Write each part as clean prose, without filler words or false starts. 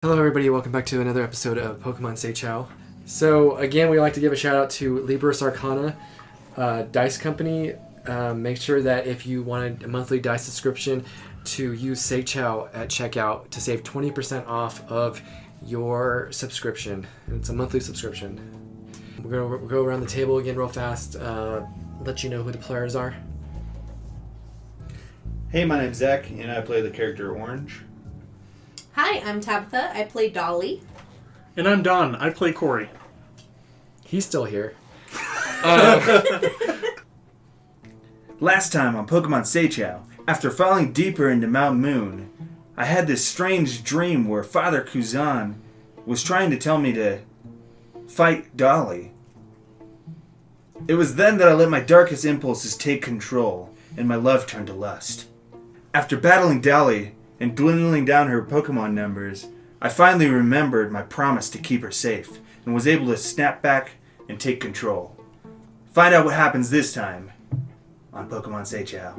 Hello everybody, welcome back to another episode of Pokemon Say Chow. So again, we like to give a shout out to Libris Arcana Dice Company. Make sure that if you want a monthly dice subscription to use Say Chow at checkout to save 20% off of your subscription. It's a monthly subscription. We're going to go around the table again real fast, let you know who the players are. Hey, my name's Zach, and I play the character Orange. Hi, I'm Tabitha. I play Dolly. And I'm Don. I play Kory. He's still here. Last time on Pokemon Say Chow, after falling deeper into Mount Moon, I had this strange dream where Father Kuzon was trying to tell me to fight Dolly. It was then that I let my darkest impulses take control, and my love turned to lust. After battling Dolly and dwindling down her Pokemon numbers, I finally remembered my promise to keep her safe, and was able to snap back and take control. Find out what happens this time on Pokemon Say Chow.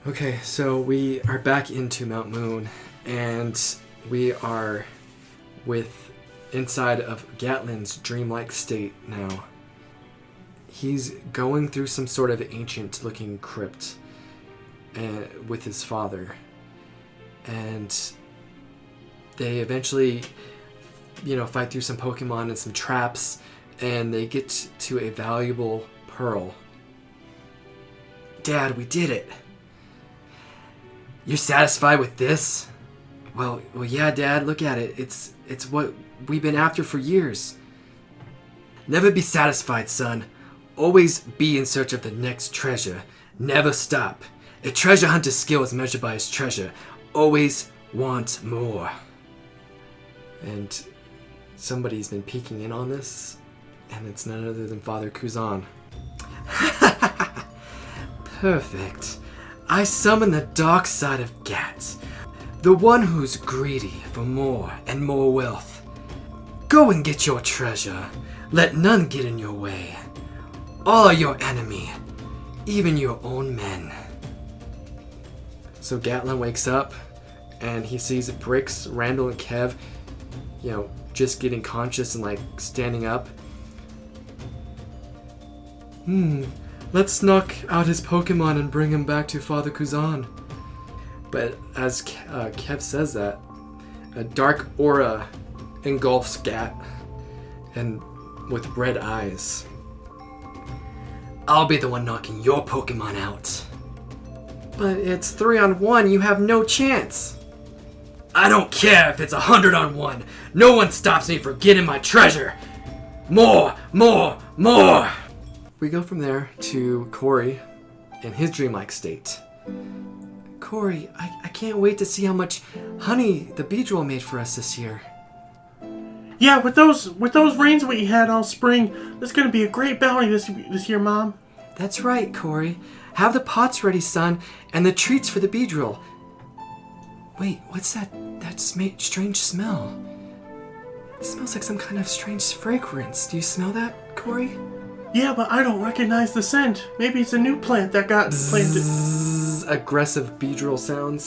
Okay, so we are back into Mount Moon, and we are inside of Gatlin's dreamlike state now. He's going through some sort of ancient-looking crypt with his father, and they eventually, fight through some Pokemon and some traps, and they get to a valuable pearl. Dad, we did it! You're satisfied with this? Well, yeah, Dad, look at it. It's what we've been after for years. Never be satisfied, son. Always be in search of the next treasure. Never stop. A treasure hunter's skill is measured by his treasure. Always want more. And somebody's been peeking in on this, and it's none other than Father Kuzon. Perfect. I summon the dark side of Gat, the one who's greedy for more and more wealth. Go and get your treasure. Let none get in your way. All are your enemy, even your own men. So Gatlin wakes up, and he sees Brix, Randall, and Kev, just getting conscious and, standing up. Let's knock out his Pokemon and bring him back to Father Kuzon. But as Kev says that, a dark aura engulfs Gat, and with red eyes. I'll be the one knocking your Pokemon out. But it's 3-on-1, you have no chance. I don't care if it's 100-on-1. No one stops me from getting my treasure. More, more, more. We go from there to Kory in his dreamlike state. Kory, I can't wait to see how much honey the Beedrill made for us this year. Yeah, with those rains we had all spring, there's gonna be a great bounty this year, Mom. That's right, Kory. Have the pots ready, son, and the treats for the Beedrill. Wait, what's that strange smell? It smells like some kind of strange fragrance. Do you smell that, Kory? Yeah, but I don't recognize the scent. Maybe it's a new plant that got planted. Bzzz, aggressive Beedrill sounds.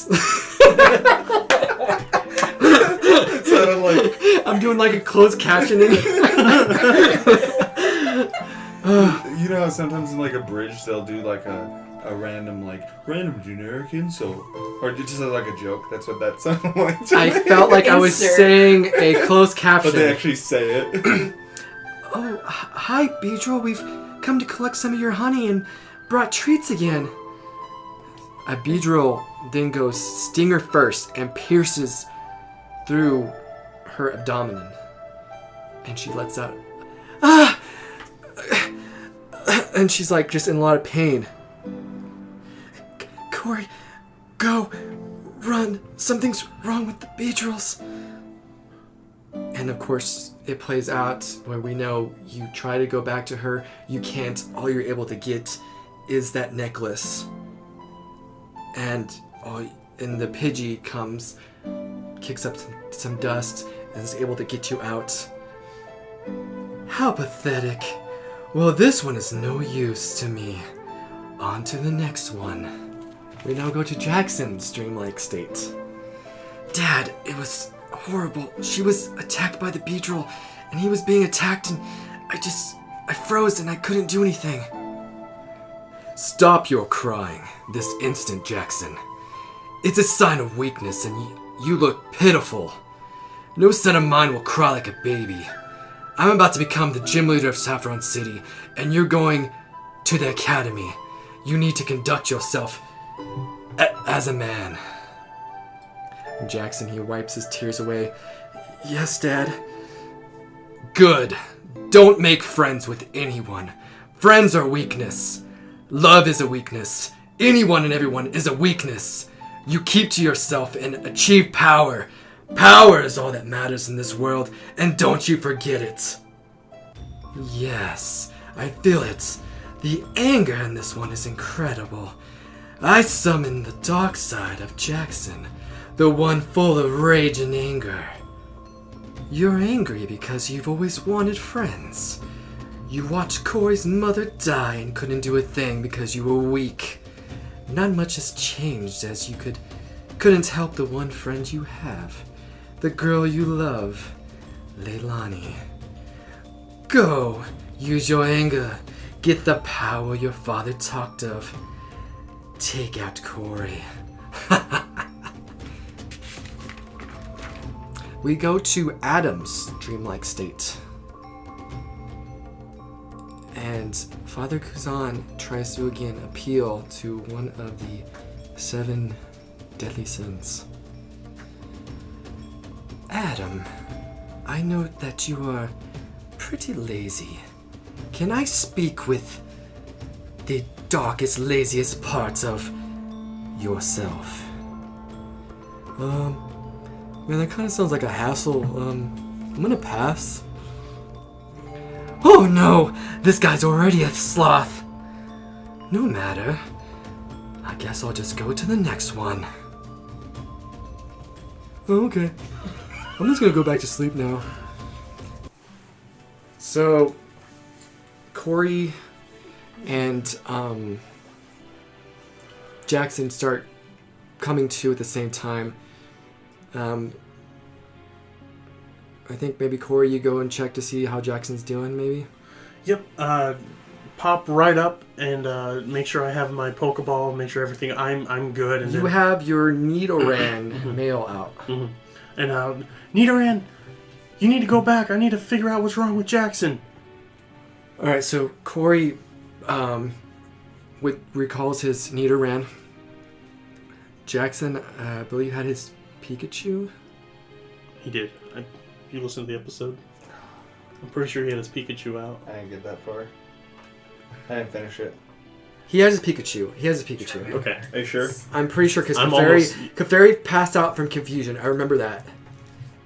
Sounded like I'm doing like a closed captioning. you know how sometimes in like a bridge they'll do like a random generic insult, or just as like a joke. That's what that sounded like. I felt like I was saying a closed caption. But they actually say it. Oh, hi, Beedrill. We've come to collect some of your honey and brought treats again. A Beedrill then goes stinger first and pierces through her abdomen. And she lets out, ah! And she's like just in a lot of pain. Kory, go, run. Something's wrong with the Beedrills. And of course, it plays out where we know you try to go back to her, you can't. All you're able to get is that necklace. And the Pidgey comes, kicks up some dust, and is able to get you out. How pathetic. Well, this one is no use to me. On to the next one. We now go to Jackson's dreamlike state. Dad, it was horrible. She was attacked by the Beedrill, and he was being attacked, and I froze and I couldn't do anything. Stop your crying this instant, Jackson. It's a sign of weakness, and you look pitiful. No son of mine will cry like a baby. I'm about to become the gym leader of Saffron City, and you're going to the academy. You need to conduct yourself as a man. Jackson, he wipes his tears away. Yes, Dad. Good. Don't make friends with anyone. Friends are weakness. Love is a weakness. Anyone and everyone is a weakness. You keep to yourself and achieve power. Power is all that matters in this world, and don't you forget it. Yes, I feel it. The anger in this one is incredible. I summon the dark side of Jackson, the one full of rage and anger. You're angry because you've always wanted friends. You watched Kory's mother die and couldn't do a thing because you were weak. Not much has changed as you couldn't help the one friend you have. The girl you love, Leilani. Go, use your anger. Get the power your father talked of. Take out Kory. We go to Adam's dreamlike state. And Father Kuzon tries to again appeal to one of the 7 deadly sins. Adam, I know that you are pretty lazy. Can I speak with the darkest, laziest parts of yourself? Man, that kind of sounds like a hassle. I'm gonna pass. Oh no! This guy's already a sloth! No matter. I guess I'll just go to the next one. Oh, okay. I'm just gonna go back to sleep now. So, Kory and Jackson start coming to at the same time. I think maybe Kory, you go and check to see how Jackson's doing, maybe? Yep. Pop right up and make sure I have my Pokeball, make sure everything I'm good. And you then, have your Nidoran mail out. And Nidoran, you need to go back. I need to figure out what's wrong with Jackson. All right, so Kory recalls his Nidoran. Jackson, I believe, had his Pikachu. He did. You listened to the episode? I'm pretty sure he had his Pikachu out. I didn't get that far. I didn't finish it. He has his Pikachu. Okay. Are you sure? I'm pretty sure because I'm Keferi passed out from confusion. I remember that.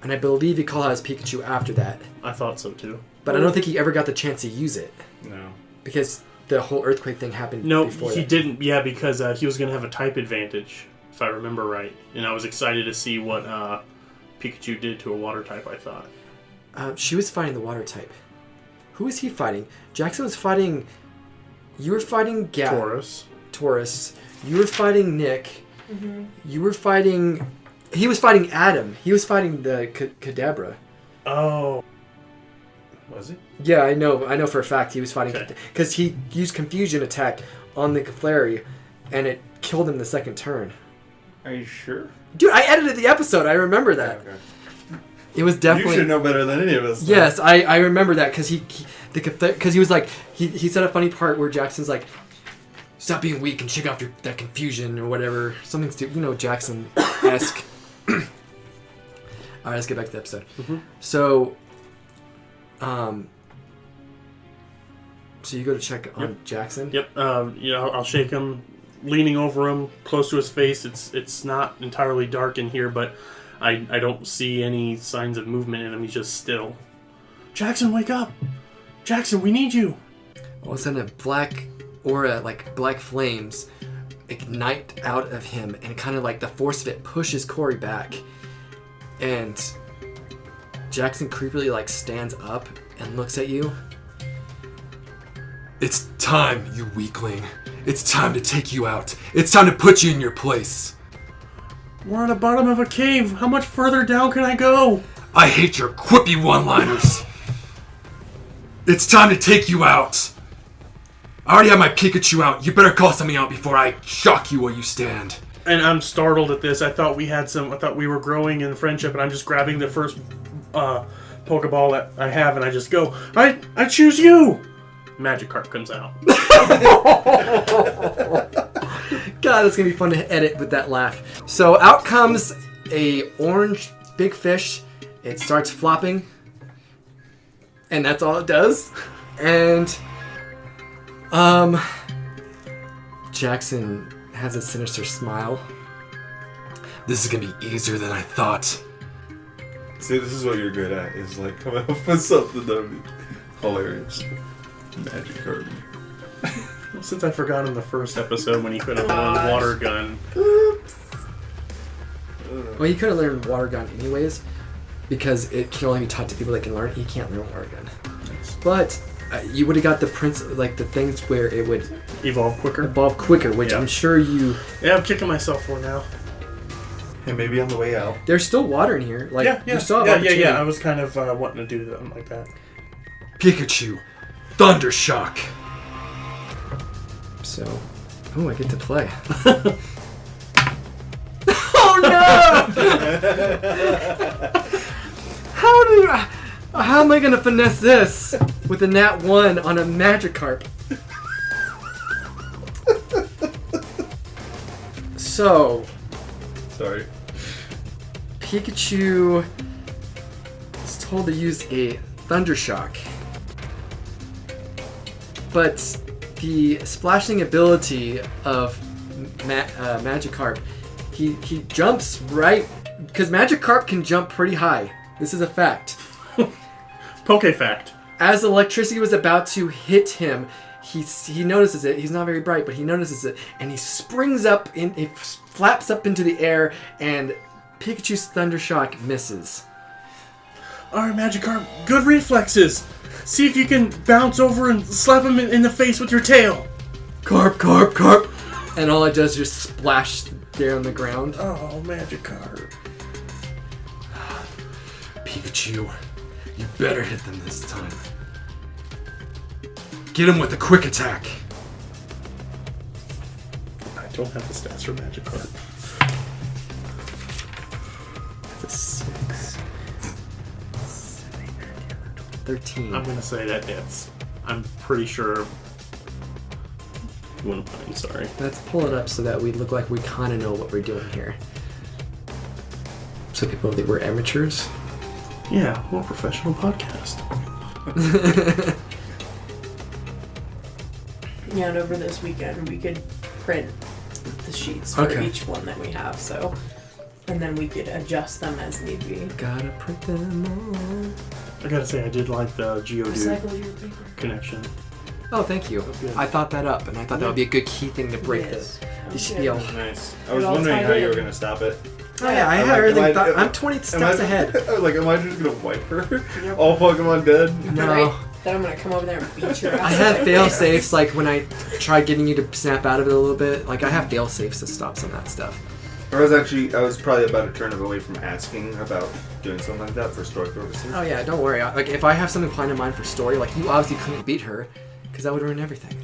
And I believe he called out his Pikachu after that. I thought so too. But I don't think he ever got the chance to use it. No. Because the whole earthquake thing happened No, before he that. didn't. Yeah, because he was going to have a type advantage, if I remember right. And I was excited to see what Pikachu did to a water type, I thought. She was fighting the water type. Who was he fighting? Jackson was fighting... You were fighting Taurus. You were fighting Nick. Mm-hmm. You were fighting... He was fighting Adam. He was fighting the Kadabra. Oh. Was he? Yeah, I know for a fact he was fighting... Okay. Because he used Confusion attack on the Clefairy, and it killed him the second turn. Are you sure? Dude, I edited the episode. I remember that. Okay. It was definitely... You should know better than any of us. Yes, I remember that because he was like he said a funny part where Jackson's like, stop being weak and shake off that confusion or whatever, something stupid, Jackson-esque. All right, let's get back to the episode. Mm-hmm. So you go to check on Jackson. Yep. I'll shake him, leaning over him, close to his face. It's not entirely dark in here, but I don't see any signs of movement in him. He's just still. Jackson, wake up! Jackson, we need you! All of a sudden, a black aura, like black flames, ignite out of him, and kind of like the force of it pushes Kory back. And Jackson creepily like stands up and looks at you. It's time, you weakling. It's time to take you out. It's time to put you in your place. We're at the bottom of a cave. How much further down can I go? I hate your quippy one-liners. It's time to take you out. I already have my Pikachu out. You better call something out before I shock you where you stand. And I'm startled at this. I thought we were growing in friendship, and I'm just grabbing the first Pokeball that I have, and I just go, I choose you! Magikarp comes out. God, it's gonna be fun to edit with that laugh. So out comes a orange big fish. It starts flopping, and that's all it does. And Jackson has a sinister smile. This is gonna be easier than I thought. See, this is what you're good at, is like coming up with something that would be hilarious. Magikarp. Well, since I forgot in the first episode when he could have learned water gun. Oops. Well, he could have learned water gun anyways, because it can only be taught to people that can learn it. He can't learn water gun. But you would have got the the things where it would Evolve quicker. Which Yeah. I'm sure you... Yeah, I'm kicking myself for now. And maybe on the way out. There's still water in here. Like, Yeah. you saw opportunity. I was kind of wanting to do something like that. Pikachu, Thunder Shock. So, I get to play. Oh no! How am I gonna finesse this with a nat 1 on a Magikarp? So, Sorry. Pikachu is told to use a Thunder Shock. But the splashing ability of Magikarp, he jumps right... Because Magikarp can jump pretty high. This is a fact. Poke fact. As electricity was about to hit him, he notices it. He's not very bright, but he notices it, and he springs up, he flaps up into the air, and Pikachu's Thunder Shock misses. Alright, Magikarp, good reflexes. See if you can bounce over and slap him in the face with your tail. Carp! And all it does is just splash there on the ground. Oh, Magikarp. Pikachu, you better hit them this time. Get him with a quick attack. I don't have the stats for Magikarp. That's a 6. 13. I'm gonna say that hits. I'm pretty sure. You want to find? Sorry. Let's pull it up so that we look like we kind of know what we're doing here. So people think we're amateurs. Yeah, more professional podcast. Yeah, and over this weekend we could print the sheets for Okay. each one that we have, so. And then we could adjust them as need be. Gotta print them all. I gotta say, I did like the Geodude Recycle your paper. connection. Oh, thank you. good. I thought that up, and I thought that would be a good key thing to break Yes. the spiel. Nice. I It was all wondering tied how you in. were gonna stop it. Oh yeah, I I'm had like, everything. am I- thought. I'm 20 steps ahead. I was like, am I just gonna wipe her? Yep. All Pokemon dead? No. Right? Then I'm gonna come over there and beat your ass. I have fail safes, like when I try getting you to snap out of it a little bit. Like I have fail safes to stop some of that stuff. I was probably about to turn away from asking about doing something like that for story purposes. Oh yeah, don't worry. Like if I have something planned in mind for story, like you obviously couldn't beat her, because that would ruin everything.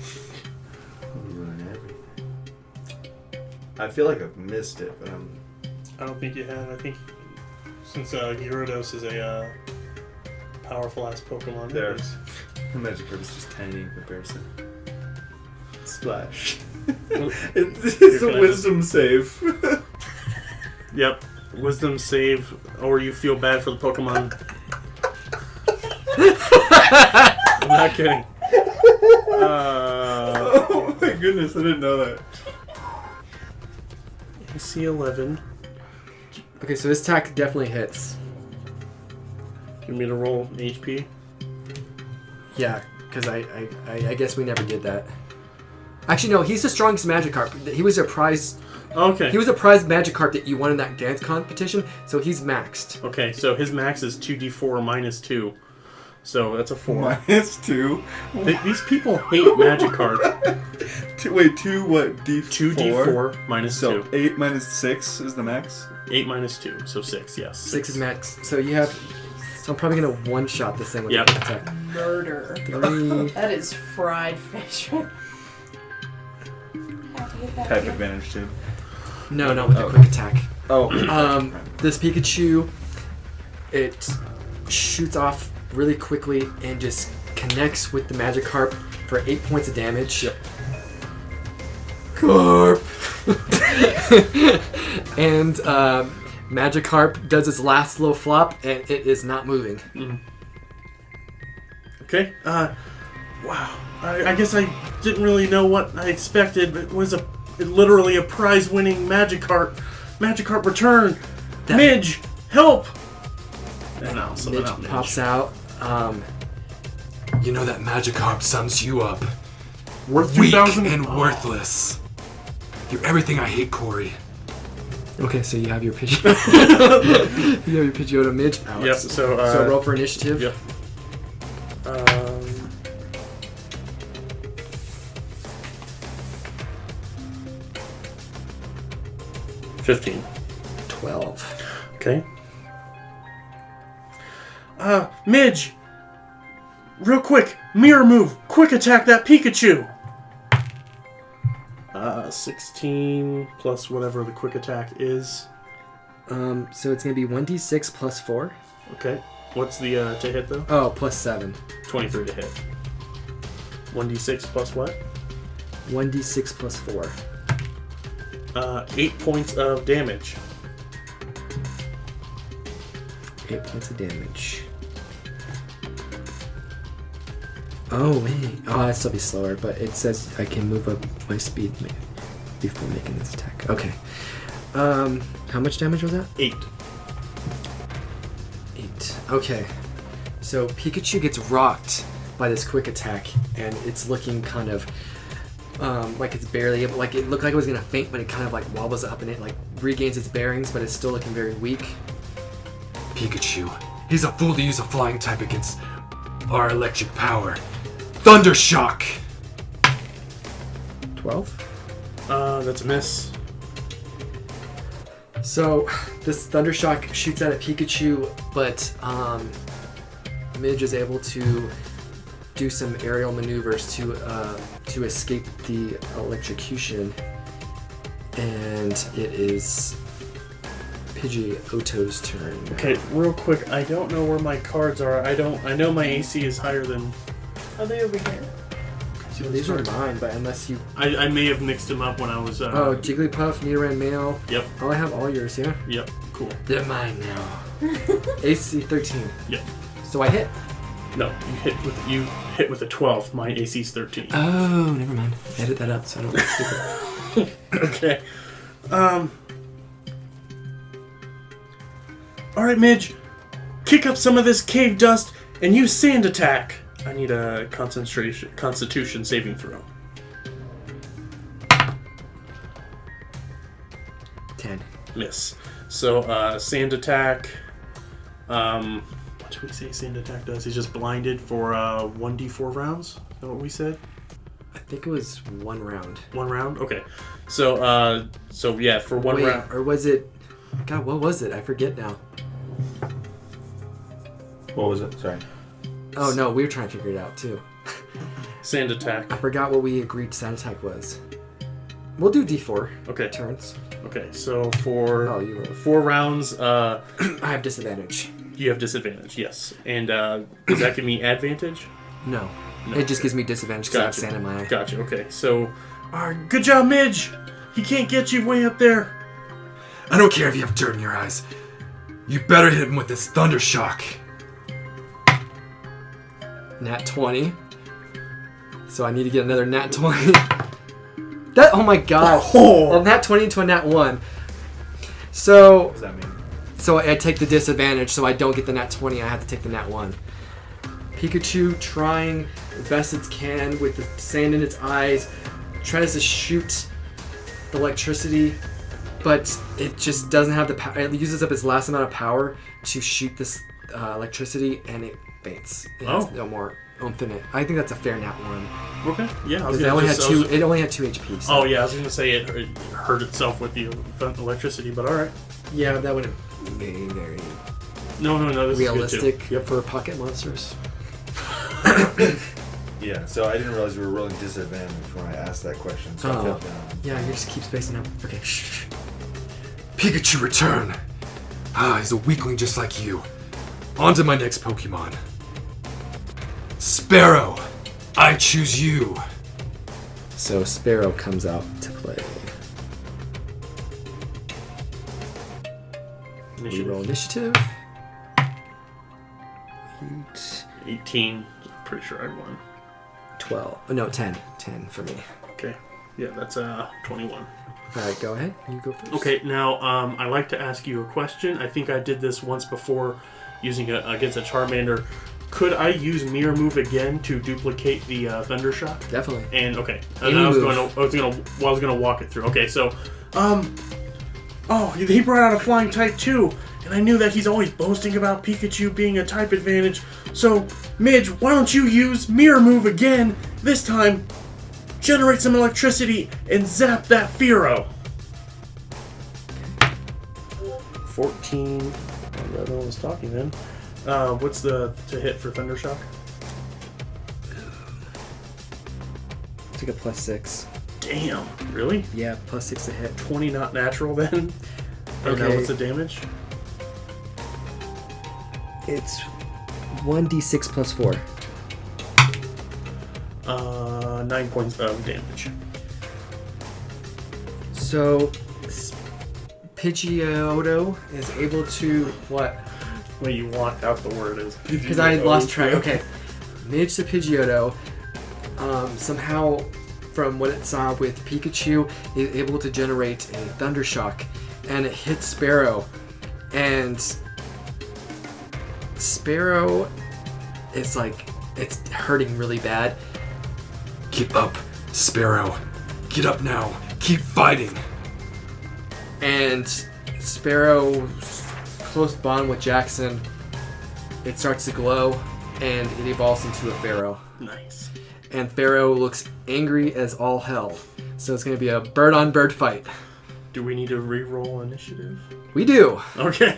Ruin everything. I feel like I've missed it, but I'm. I don't think you have. I think since Gyarados is a powerful ass Pokemon. There. The Magikarp is just tiny in comparison. Splash. It's a wisdom save. Yep. Wisdom save, or you feel bad for the Pokemon. I'm not kidding. Oh my goodness, I didn't know that. AC 11. Okay, so this attack definitely hits. Give me to roll HP. Yeah, because I guess we never did that. Actually, no, he's the strongest Magikarp. He was a prize. Okay. He was a prize Magikarp that you won in that dance competition, so he's maxed. Okay, so his max is 2d4 minus 2. So that's a 4. -2. These people hate Magikarp. Wait, 2 what? D4? 2d4 minus So 2. 8 minus 6 is the max? 8 minus 2, so 6, yes. 6 is max. So you have. So I'm probably gonna one-shot this thing with Yep. the attack. Murder. 3. That is fried fish. Type advantage too. No, not with the quick attack. Oh. This Pikachu, it shoots off really quickly and just connects with the Magikarp for 8 points of damage. Yep. Carp! And Magikarp does its last little flop and it is not moving. Okay, wow. I guess I didn't really know what I expected, but it was literally a prize-winning Magikarp. Magikarp return! Midge, help! And I'll summon Midge out Midge. pops out. You know that Magikarp sums you up. Worth Weak 2,000? and worthless. You're everything I hate, Kory. Okay, so you have your Pidgeotto. You have your Pidgeotto Midge out. Yep, so roll for initiative. Yep. 15. 12. Okay. Midge! Real quick, mirror move! Quick attack that Pikachu! 16 plus whatever the quick attack is. So it's gonna be 1d6 plus 4. Okay. What's the to hit though? Oh, plus 7. 23 to hit. 1d6 plus what? 1d6 plus 4. 8 points of damage. 8 points of damage. Oh, wait. Oh, I'd still be slower, but it says I can move up my speed before making this attack. Okay. How much damage was that? 8. 8. Okay. So Pikachu gets rocked by this quick attack, and it's looking kind of like it's barely able. Like it looked like it was gonna faint, but it kind of like wobbles up and it like regains its bearings, but it's still looking very weak. Pikachu, he's a fool to use a flying type against our electric power. Thunder Shock. 12. That's a miss. So this Thunder Shock shoots out at Pikachu, but Midge is able to do some aerial maneuvers to escape the electrocution, and it is Pidgeotto's turn. Okay, real quick, I don't know where my cards are. I know my AC is higher than. Are they over here? So these are mine, but unless you. I may have mixed them up when I was. Oh, Jigglypuff, Nidoran, Male. Yep. Oh, I have all yours, yeah? Yep. Cool. They're mine now. AC 13. Yep. So I hit. No, you hit with a 12. My AC's 13. Oh, never mind. Edit that out so I don't look stupid. Okay. Alright, Midge. Kick up some of this cave dust and use sand attack. I need a constitution saving throw. 10. Miss. So, sand attack. What did we say sand attack does? He's just blinded for 1d4 rounds? Is that what we said? I think it was 1 round. 1 round? Okay. So yeah, for 1 round. Or was it... God, what was it? I forget now. What was it? Sorry. Oh, no, we were trying to figure it out, too. Sand attack. I forgot what we agreed sand attack was. We'll do D4 Okay. turns. Okay, so for Oh, you rolled. 4 rounds, I have disadvantage. you have disadvantage, yes. And does that give me advantage? No. No. It just gives me disadvantage because I have Gotcha. sand in my eye. Gotcha, okay. So, good job, Midge! He can't get you way up there. I don't care if you have dirt in your eyes. You better hit him with this thunder shock. Nat 20. So I need to get another nat 20. That, oh my god. Oh. A nat 20 into a nat 1. So, What does that mean? so I take the disadvantage, so I don't get the nat 20. I have to take the nat 1. Pikachu trying the best it can with the sand in its eyes, tries to shoot the electricity, but it just doesn't have the power. It uses up its last amount of power to shoot this electricity, and it faints. It has no more oomph in it. I think that's a fair nat 1. Okay, yeah. I was Because it gonna only had just- I two. was- It only had 2 HP. So. Oh, yeah, I was going to say it hurt itself with the electricity, but alright. Yeah, that would have been very No, this realistic is good too. Yep. for pocket monsters. Yeah, so I didn't realize you were rolling disadvantage when I asked that question, so I Oh. felt down. Yeah, you just keep spacing out. Okay. Pikachu, return. Ah, he's a weakling just like you. On to my next Pokemon. Sparrow, I choose you. So Sparrow comes out to play. We roll initiative. 8, 18. Pretty sure I won. 12. Oh, no, 10. 10 for me. Okay. Yeah, that's 21. Alright, go ahead. You go first. Okay, now I like to ask you a question. I think I did this once before using against a Charmander. Could I use Mirror Move again to duplicate the Thunder Shock? Definitely. And okay, Any and I was move. gonna walk it through. Okay, so he brought out a flying type too, and I knew that he's always boasting about Pikachu being a type advantage. So Midge, why don't you use Mirror Move again? This time, generate some electricity and zap that Fearow. 14. The other one was talking then. What's the to hit for Thunder Shock? Take a +6. Damn, really? Yeah, +6 to hit. 20 not natural then? And now Okay. what's the damage? It's 1d6 + 4. 9 points of damage. So, Pidgeotto is able to what? Wait, you walked out the word is. Because I lost track. Okay, Midge to Pidgeotto. Somehow, from what it saw with Pikachu, is able to generate a Thunder Shock, and it hits Sparrow, and Sparrow is like it's hurting really bad. Keep up, Sparrow. Get up now. Keep fighting. And Sparrow's close bond with Jackson, it starts to glow, and it evolves into a Pharaoh. Nice. And Pharaoh looks angry as all hell. So it's going to be a bird-on-bird fight. Do we need to re-roll initiative? We do. Okay.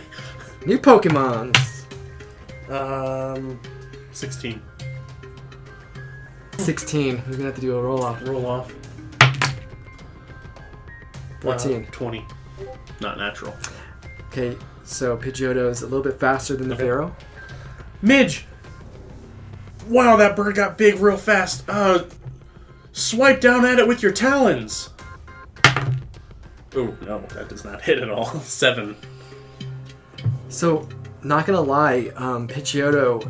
New Pokemon. 16. 16. We're going to have to do a roll-off. Roll off. 14. 20. Not natural. Okay, so Pidgeotto is a little bit faster than the Okay. Pharaoh. Midge! Wow, that bird got big real fast. Swipe down at it with your talons. Oh, no, that does not hit at all. 7. So, not gonna lie, Pidgeotto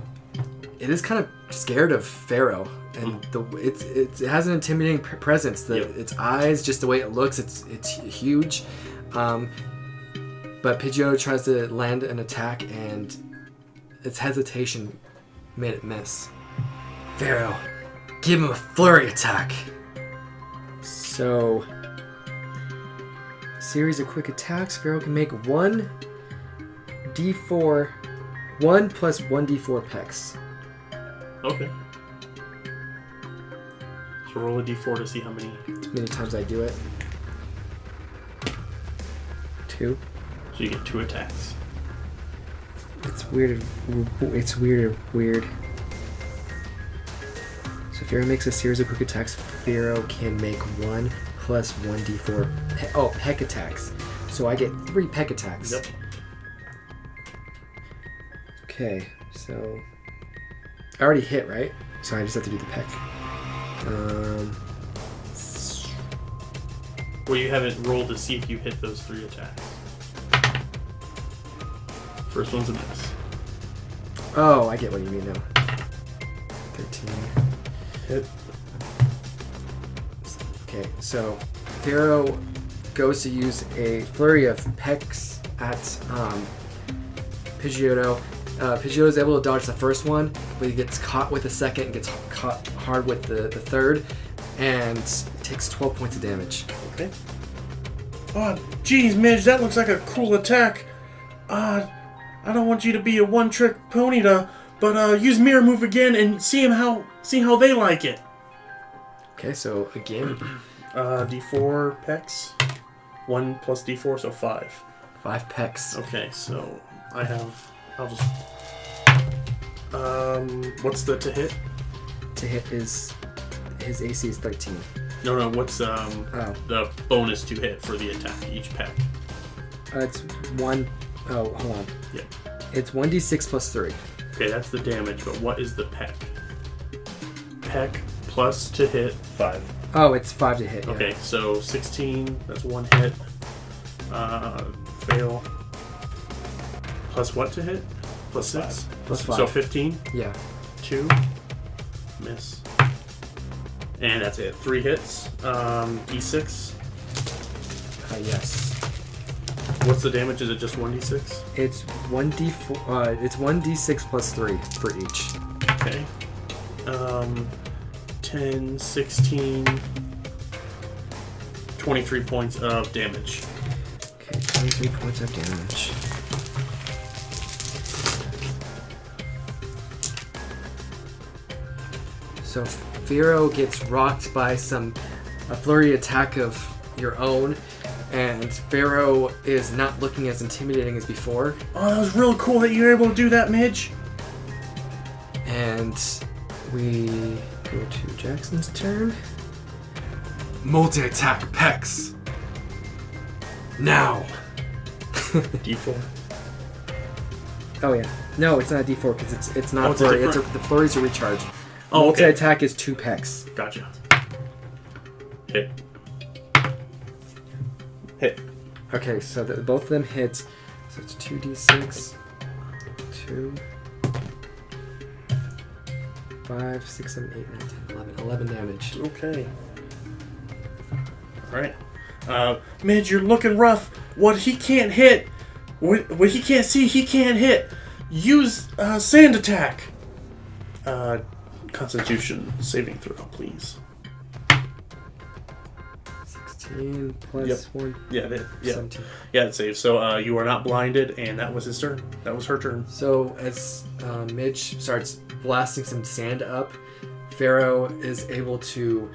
it is kind of scared of Pharaoh, and it has an intimidating presence. Its eyes, just the way it looks, it's huge. But Pidgeotto tries to land an attack, and its hesitation made it miss. Pharaoh, give him a flurry attack. So, series of quick attacks. Pharaoh can make 1 plus 1 d4 pecs. Okay. So roll a d4 to see how many times I do it. 2. So you get 2 attacks. It's weird. It's weird. So Pharaoh makes a series of quick attacks. Pharaoh can make 1 plus 1 d4 peck attacks. So I get 3 peck attacks. Yep. Okay, so I already hit, right? So I just have to do the peck. Well, you haven't rolled to see if you hit those 3 attacks. First one's a miss. Oh, I get what you mean now. 13. Hit. Okay, so Pharaoh goes to use a flurry of pecks at Pidgeotto. Pidgeotto is able to dodge the first one, but he gets caught with the second and gets caught hard with the third, and takes 12 points of damage. Okay. Oh, geez, Midge, that looks like a cool attack. I don't want you to be a one-trick pony, but use Mirror Move again and see how they like it. Okay, so again, d4 pecs. 1 plus d4, so 5. 5 pecks. Okay, so I'll just. What's the to hit? To hit his AC is 13. No. What's the bonus to hit for the attack each peck? It's 1. Oh, hold on. Yeah. It's 1d6 plus 3. Okay, that's the damage, but what is the peck? Peck plus to hit 5. Oh, it's 5 to hit. Yeah. Okay, so 16. That's 1 hit. Fail. Plus what to hit? Plus 6. Plus 5. So 15. Yeah. 2. Miss. And that's it. 3 hits. D6. Yes. What's the damage? Is it just 1d6? It's 1d4. It's 1d6 plus 3 for each. Okay. 10, 16, 23 points of damage. Okay, 23 points of damage. So Pharaoh gets rocked by a flurry attack of your own, and Pharaoh is not looking as intimidating as before. Oh, that was real cool that you were able to do that, Midge. And we go to Jackson's turn. Multi-attack pecs. Now. D4. Oh yeah. No, it's not a D4 because it's not Oh, it's a flurry. different- The flurries are recharged. Oh, okay. Multi-attack is 2 pecks. Gotcha. Hit. Hit. Okay, so both of them hit. So it's 2d6. 2. 5, 6, 7, 8, 9, 10, 11. 11 damage. Okay. Alright. Midge, you're looking rough. What he can't hit, what he can't see, he can't hit. Use sand attack. Constitution saving throw, please. 16 plus Yep. 1. Yeah, yeah. 17. Yeah, it saves. So you are not blinded, and that was his turn. That was her turn. So as Midge starts blasting some sand up, Pharaoh is able to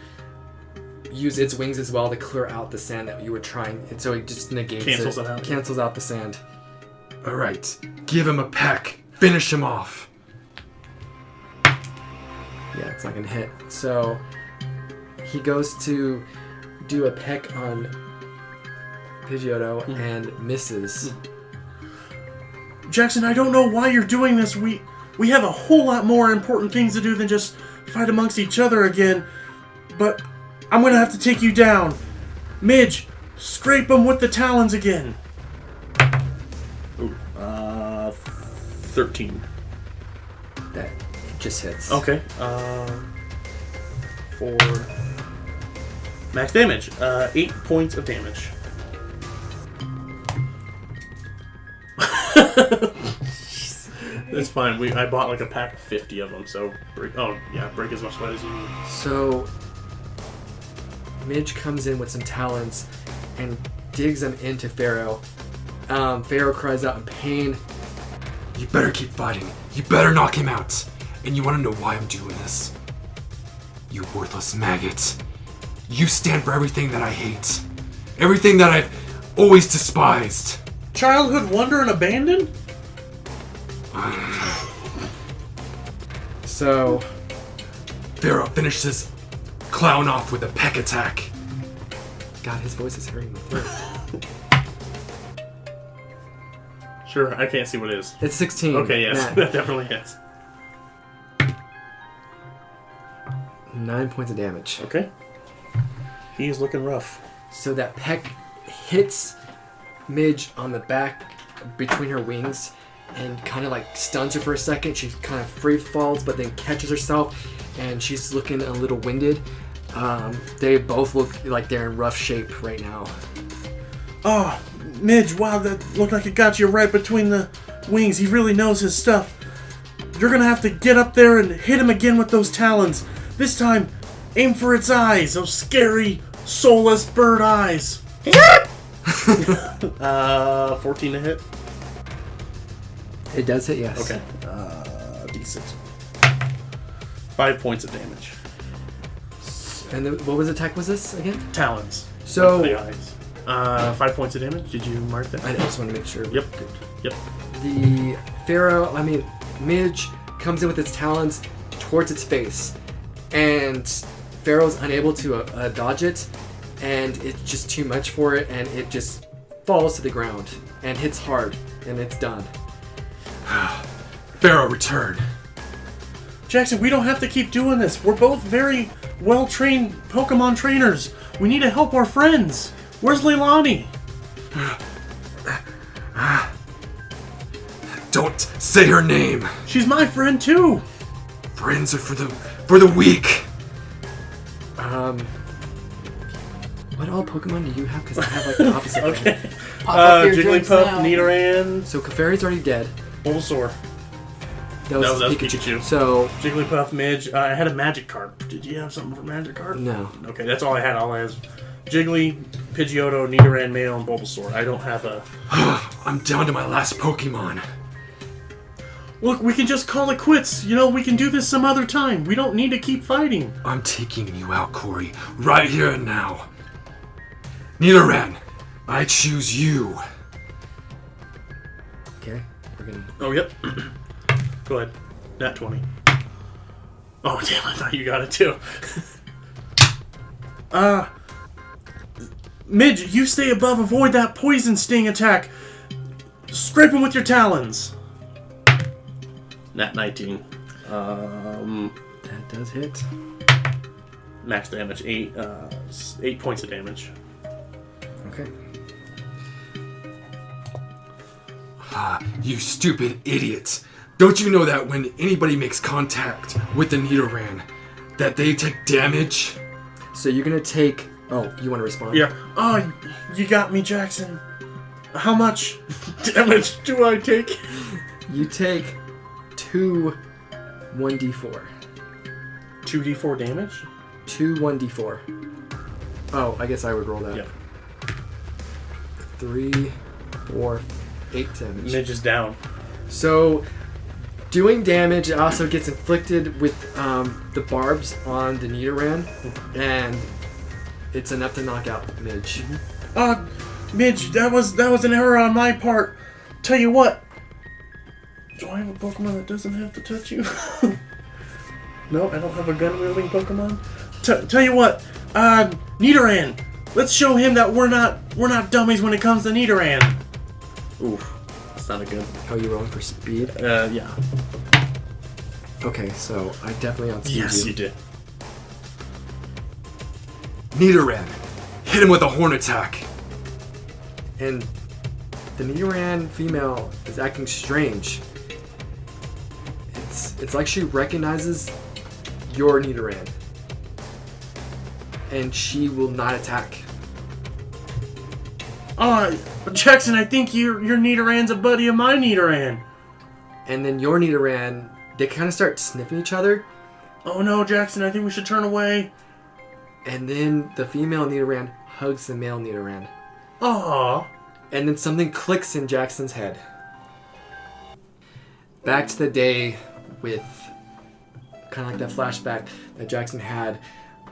use its wings as well to clear out the sand that you were trying. And so it just negates Cancels it out. Cancels out the sand. All right. Give him a peck. Finish him off. Yeah, it's not gonna hit. So he goes to do a peck on Pidgeotto and misses. Jackson, I don't know why you're doing this. We have a whole lot more important things to do than just fight amongst each other again. But I'm gonna have to take you down. Midge, scrape him with the talons again. Ooh, 13. That just hits. Okay. For max damage, 8 points of damage. That's fine. I bought like a pack of 50 of them, so break as much light as you need. So Midge comes in with some talons and digs them into Pharaoh. Pharaoh cries out in pain. You better keep fighting. You better knock him out. And you want to know why I'm doing this? You worthless maggot. You stand for everything that I hate. Everything that I've always despised. Childhood wonder and abandon? So Pharaoh finished this clown off with a peck attack. God, his voice is hurting me through. Sure, I can't see what it is. It's 16. Okay, yes, Matt. that definitely hits. 9 points of damage. Okay. He's looking rough. So that peck hits Midge on the back between her wings and kind of like stuns her for a second. She kind of free falls, but then catches herself, and she's looking a little winded. They both look like they're in rough shape right now. Oh, Midge, wow, that looked like it got you right between the wings. He really knows his stuff. You're gonna have to get up there and hit him again with those talons. This time, aim for its eyes, those scary, soulless bird eyes. 14 to hit. It does hit, yes. Okay. D6. 5 points of damage. And then, what was attack was this again? Talons. So- For the eyes. 5 points of damage. Did you mark that? I just want to make sure. Yep. Good. Yep. The Midge comes in with its talons towards its face, and Pharaoh's unable to dodge it, and it's just too much for it, and it just falls to the ground and hits hard, and it's done. Pharaoh, return. Jackson, we don't have to keep doing this. We're both very well-trained Pokemon trainers. We need to help our friends. Where's Leilani? Don't say her name. She's my friend too. Friends are for the weak. What all Pokemon do you have? Because I have like the opposite. Okay. Pop up your drinks Jigglypuff, now. Nidoran, So Clefairy's already dead. Bulbasaur. That was That was Pikachu. Pikachu. So Jigglypuff, Midge. I had a Magikarp. Did you have something for Magikarp? no. Okay, that's all I had. All I had was Jiggly, Pidgeotto, Nidoran, male, and Bulbasaur. I don't have a... I'm down to my last Pokemon. Look, we can just call it quits. You know, we can do this some other time. We don't need to keep fighting. I'm taking you out, Kory. Right here and now. Nidoran, I choose you. Okay, we're gonna. Oh, yep. Go ahead. Nat 20. Oh, damn, I thought you got it too. Midge, you stay above, avoid that poison sting attack. Scrape him with your talons. Nat 19. That does hit. Max damage, 8 points of damage. Okay. You stupid idiot. Don't you know that when anybody makes contact with the Nidoran, that they take damage? So you're gonna take. Oh, you want to respond? Yeah. Oh, you got me, Jackson. How much damage do I take? You take 2 1d4. 2d4 damage? 2 1d4. Oh, I guess I would roll that. Yep. 3, 4, 8 damage. Midge is down. So, doing damage also gets inflicted with the barbs on the Nidoran, and it's enough to knock out Midge. Midge, that was an error on my part. Tell you what. Do I have a Pokemon that doesn't have to touch you? No, I don't have a gun-wielding Pokemon. Tell you what, Nidoran. Let's show him that we're not dummies when it comes to Nidoran. Oof, that's not a good. Oh, you rolling for speed? Yeah. Okay, so I definitely outspeed you. Yes, you did. Nidoran, hit him with a horn attack. And the Nidoran female is acting strange. It's it's like she recognizes your Nidoran. And she will not attack. Jackson, I think your Nidoran's a buddy of my Nidoran. And then your Nidoran, they kind of start sniffing each other. Oh no, Jackson, I think we should turn away. And then the female Nidoran hugs the male Nidoran. Aww. And then something clicks in Jackson's head. Back to the day with kind of like that flashback that Jackson had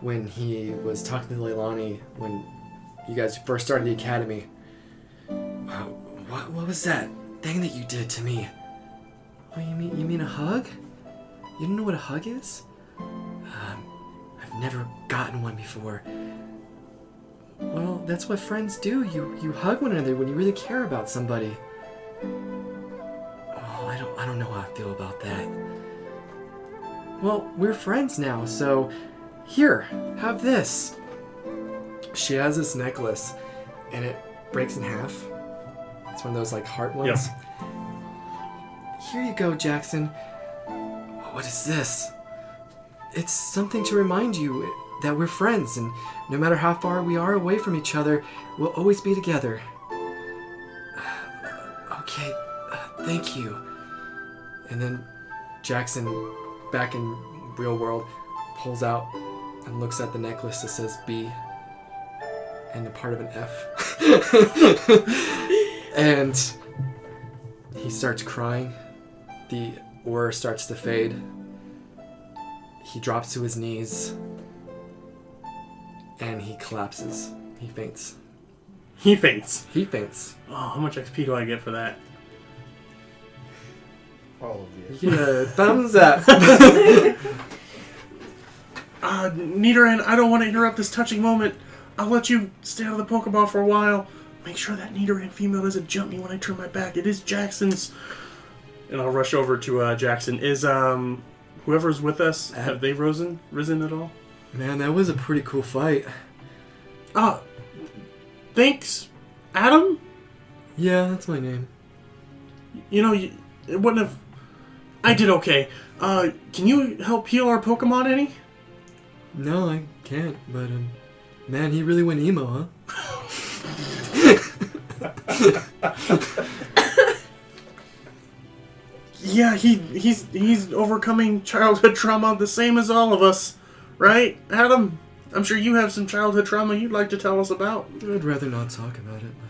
when he was talking to Leilani when you guys first started the academy. What was that thing that you did to me? Oh, you mean a hug? You don't know what a hug is? I've never gotten one before. Well, that's what friends do. You hug one another when you really care about somebody. Oh, I don't know how I feel about that. Well, we're friends now, so here, have this. She has this necklace, and it breaks in half. It's one of those like heart ones. Yeah. Here you go, Jackson. What is this? It's something to remind you that we're friends, and no matter how far we are away from each other, we'll always be together. Okay, thank you. And then Jackson, back in real world, pulls out and looks at the necklace that says B and the part of an F. And he starts crying. The aura starts to fade. He drops to his knees and he collapses. He faints. He faints. He faints. Oh, how much XP do I get for that? All of these. You get a thumbs up. Nidoran, I don't want to interrupt this touching moment. I'll let you stay out of the Pokeball for a while. Make sure that Nidoran female doesn't jump me when I turn my back. It is Jackson's. And I'll rush over to Jackson. Is whoever's with us, have they risen at all? Man, that was a pretty cool fight. Thanks, Adam? Yeah, that's my name. You know, it wouldn't have... I did okay. Can you help heal our Pokemon any? No, I can't, but man, he really went emo, huh? Yeah, he's overcoming childhood trauma the same as all of us, right, Adam? I'm sure you have some childhood trauma you'd like to tell us about. I'd rather not talk about it. But...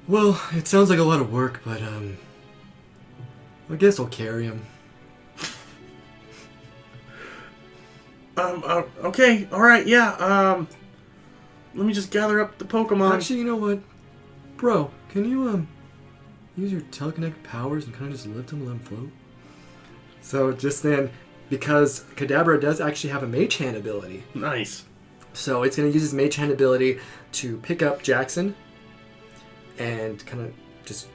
Well, it sounds like a lot of work, but I guess I'll carry him. Okay, alright, yeah, let me just gather up the Pokemon. Actually, you know what? Bro, can you, use your telekinetic powers and kind of just lift him and let him float? So, just then, because Kadabra does actually have a Mage Hand ability. Nice. So, it's going to use his Mage Hand ability to pick up Jackson and kind of just...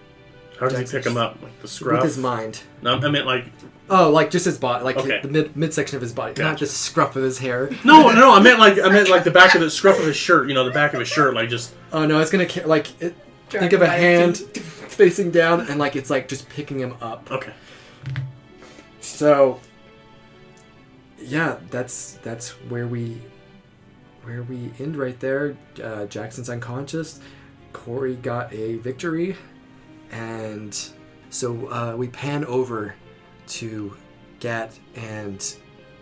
How does he pick him up? Like the scruff? With his mind. No, I meant like... Oh, like just his body, like Okay. the midsection of his body, not Gotcha. the scruff of his hair. No, I meant like the back of the scruff of his shirt. You know, the back of his shirt, like just. Oh no, it's gonna think of a hand facing down, and like it's like just picking him up. Okay. So, yeah, that's where we end right there. Jackson's unconscious. Kory got a victory, and so we pan over to Gat and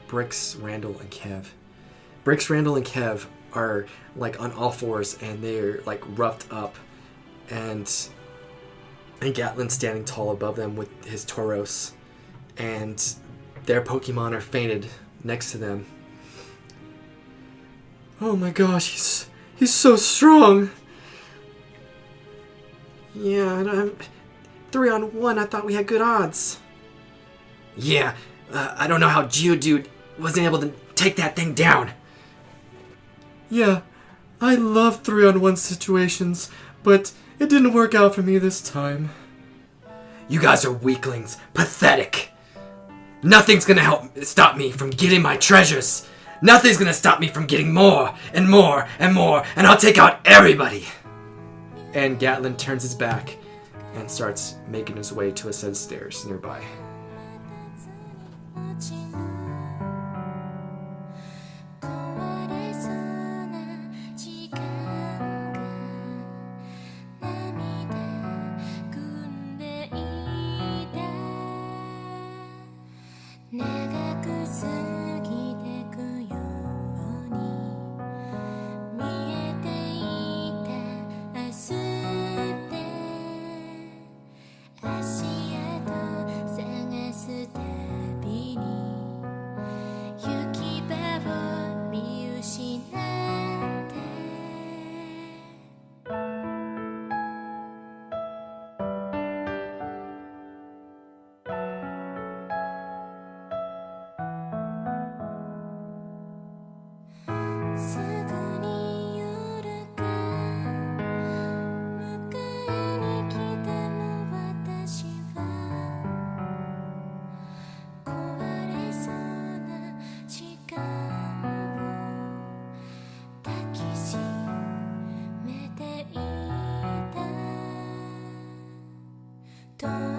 Brix, Randall, and Kev. Brix, Randall, and Kev are like on all fours, and they're like roughed up, and Gatlin's standing tall above them with his Tauros, and their Pokemon are fainted next to them. Oh my gosh, he's so strong. Yeah, and I'm 3-on-1. I thought we had good odds. Yeah, I don't know how Geodude wasn't able to take that thing down. Yeah, I love 3-on-1 situations, but it didn't work out for me this time. You guys are weaklings. Pathetic. Nothing's gonna stop me from getting my treasures. Nothing's gonna stop me from getting more and more and more, and I'll take out everybody. And Gatlin turns his back and starts making his way to a set of stairs nearby. dun.